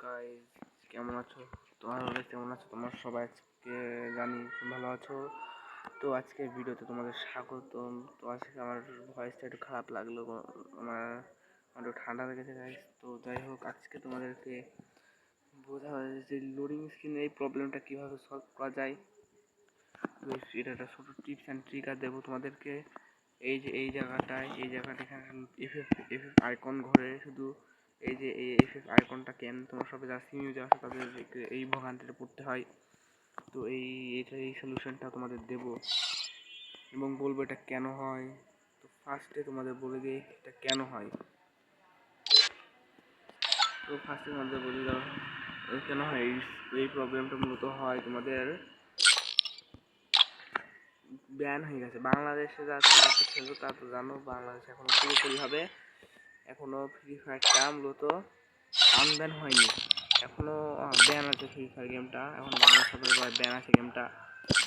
Guys, কেমন আছো? কেমন আছো? তোমার সবাই আজকে জানি ভালো আছো। তো আজকের ভিডিওতে তোমাদের স্বাগতম। তো আজকে আমার ভয়েসটা একটু খারাপ লাগলো, আমার একটু ঠান্ডা লেগেছে গাইস। তো যাই হোক, আজকে তোমাদেরকে বোঝা হয়েছে যে লোডিং স্ক্রিনের এই প্রবলেমটা কীভাবে সলভ করা যায়। তো এটা একটা ছোটো টিপস অ্যান্ড ট্রিকার দেবো তোমাদেরকে। এই যে এই জায়গাটা এখানে এফ আইকন ঘরে, শুধু এই যে এই এফ আইকনটা কেন তোমরা সবাই যারা সিম ইউজার আছে তাদের এই ভোগান্তিটা পড়তে হয়। তো এই সলিউশনটা তোমাদের দেব এবং বলবো এটা কেন হয়। তো ফার্স্টে তোমাদের বলে দিই এটা কেন হয়। তো ফার্স্টে তোমাদের বলে দেওয়া কেন হয়। এই প্রবলেমটা মূলত হয় তোমাদের ব্যান হয়ে গেছে। বাংলাদেশে যারা খেলতো তা তো জানো, বাংলাদেশে এখনো পুরোপুরিভাবে এখনো ফ্রি ফায়ারটা মূলত আনব্যান হয়নি, এখনো ব্যান আছে ফ্রি ফায়ার গেমটা, এখন বাংলা সার্ভারে ব্যান আছে গেমটা।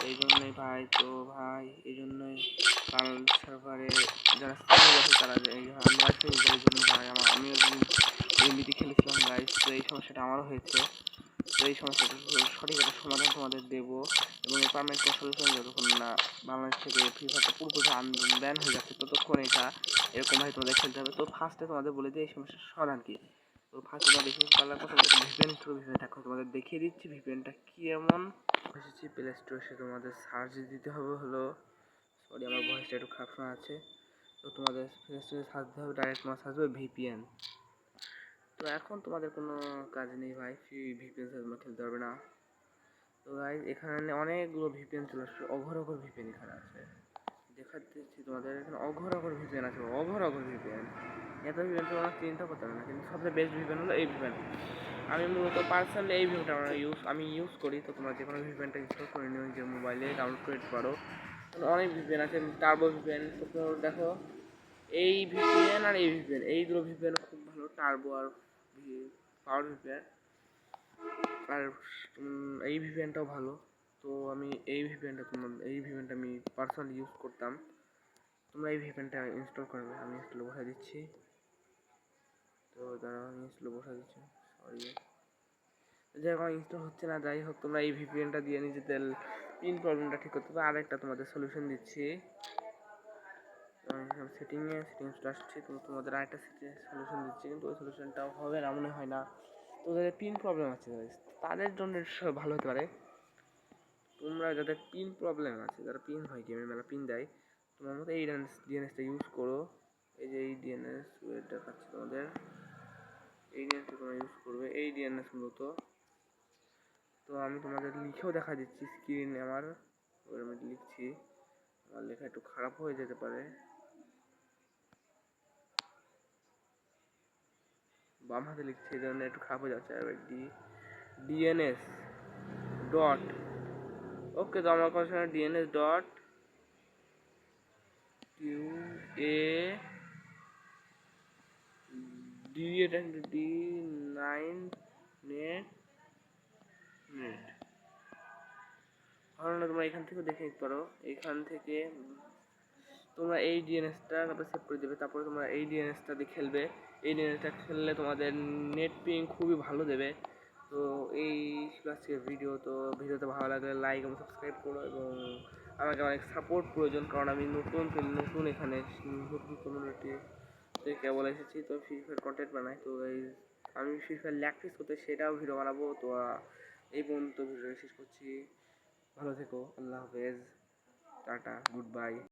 এই জন্যই ভাই, তো ভাই এই জন্যই বাংলাদেশ সার্ভারে যারা সিনিয়র আছে তারা আমরা এই জন্য ভাই আমিও এমনিতে খেলেছিলাম গাইস। তো এই সমস্যাটা আমারও হয়েছে। তো এই সমস্যাটার সঠিক একটা সমাধান তোমাদের দেবো এবং এই পারমানেন্ট সলিউশন যতক্ষণ না বাংলাদেশ থেকে ফ্রি ফায়ারটা পুরোপুরি ব্যান হয়ে যাচ্ছে ততক্ষণ এটা এরকমভাবে তোমাদের খেলতে হবে। তো ফার্স্টে তোমাদের বলে দিই এই সমস্যার সমাধান কী। তো ফার্স্টে তোমার বেশি পারলার কথা বলতে ভিপিএন থাকো, তোমাদের দেখিয়ে দিচ্ছি ভিপিএনটা কী এমন। এসেছি প্লে স্টোরে, এসে তোমাদের সার্চ দিতে হবে হলো, সরি আমার ভয়েসটা একটু খারাপ শোনা আছে। তো তোমাদের প্লে স্টোরে সার্চ দিতে হবে, ডাইরেক্ট তোমার সার্চ হবে ভিপিএন। তো এখন তোমাদের কোনো কাজ নেই ভাই, ভিপিএন ছাড়া তোমরা খেলতে পারবে না। তো ভাই এখানে অনেকগুলো ভিপিএন চলে আসছে, অঘর ভিপিএন এখানে আছে, দেখাচ্ছি তোমাদের। এখানে অঘর ভিপিএন আছে, অঘর ভিপিএন। এত ভিপিএন তোমরা চিন্তা করতে পারবে না, কিন্তু সবচেয়ে বেস্ট ভিপিএন হলো এই ভিপিএন। আমি মূলত পার্সোনালি এই ভিপিএনটা আমি ইউজ করি। তো তোমরা যে কোনো ভিপিএনটা ইনস্টল করে নিও, যে মোবাইলে ডাউনলোড করে দিতে পারো। অনেক ভিপিএন আছে, টার্বো ভিপিএন। তো দেখো এই ভিপিএন আর এই ভিপিএন, এই দুটো ভিপিএন খুব ভালো, টার্বো আর পাওয়ার ভিপিএন। আর এই ভিপিএনটাও ভালো। তো আমি এই ভিপিএনটা আমি পার্সোনালি ইউজ করতাম। তোমরা এই ভিপিএনটা ইনস্টল করবে, আমি ইনস্টল বসাই দিচ্ছি। তো যারা আমি ইনস্টল বসাই দিচ্ছি, সরি যে এখন ইনস্টল হচ্ছে না। যাই হোক, তোমরা এই ভিপিএনটা দিয়ে নিজেদের পিন প্রবলেমটা ঠিক করতে হবে। আরেকটা তোমাদের সলিউশন দিচ্ছি, সেটিংসটা আসছি। তো তোমাদের আরেকটা সলিউশন দিচ্ছি, কিন্তু ওই সলিউশনটাও হবে না মনে হয় না। তো যাদের পিন প্রবলেম আছে তাদের জন্য ভালো হতে পারে। তোমরা যাদের পিন প্রবলেম আছে, যারা পিন হয় গেমের মেলা পিন দেয়, তোমার মতো এই ডিএনএসটা ইউজ করো। এই যে এই ডিএনএস দেখাচ্ছি তোমাদের, এই ডিএনএসটা তোমরা ইউজ করবে, এই ডিএনএস মূলত। তো আমি তোমাদের লিখেও দেখা দিচ্ছি স্ক্রিনে, আমার আমি লিখছি, আমার লেখা একটু খারাপ হয়ে যেতে পারে, বাম হাতে লিখছি এই জন্য একটু খারাপ হয়ে যাচ্ছে। ডিএনএস ডট, ওকে। তো আমার কাছে ডিএনএস ডট কিউ এ D9 নেট তাহলে তোমরা এখান থেকে দেখে নিতে পারো। এখান থেকে তোমরা এই ডিএনএসটা তারপরে সেভ করে দেবে, তারপরে তোমরা এই ডিএনএসটা দিয়ে খেলবে। এই ডিএনএসটা খেললে তোমাদের নেট পিং খুবই ভালো দেবে। তো এই আজকের ভিডিও। তো ভিডিওতে ভালো লাগলে লাইক এবং সাবস্ক্রাইব করো, এবং আমাকে অনেক সাপোর্ট প্রয়োজন, কারণ আমি নতুন এখানে নতুন কমিউনিটি কেবল এসেছি। তো ফ্রি ফায়ার কন্টেন্ট বানাই। তো আমি ফ্রি ফায়ার ল্যাকটিস করতে সেটাও ভিডিও বানাবো। তো এই পর্যন্ত ভিডিও শেষ করছি। ভালো থেকো, আল্লাহ হাফেজ, টাটা, গুড বাই।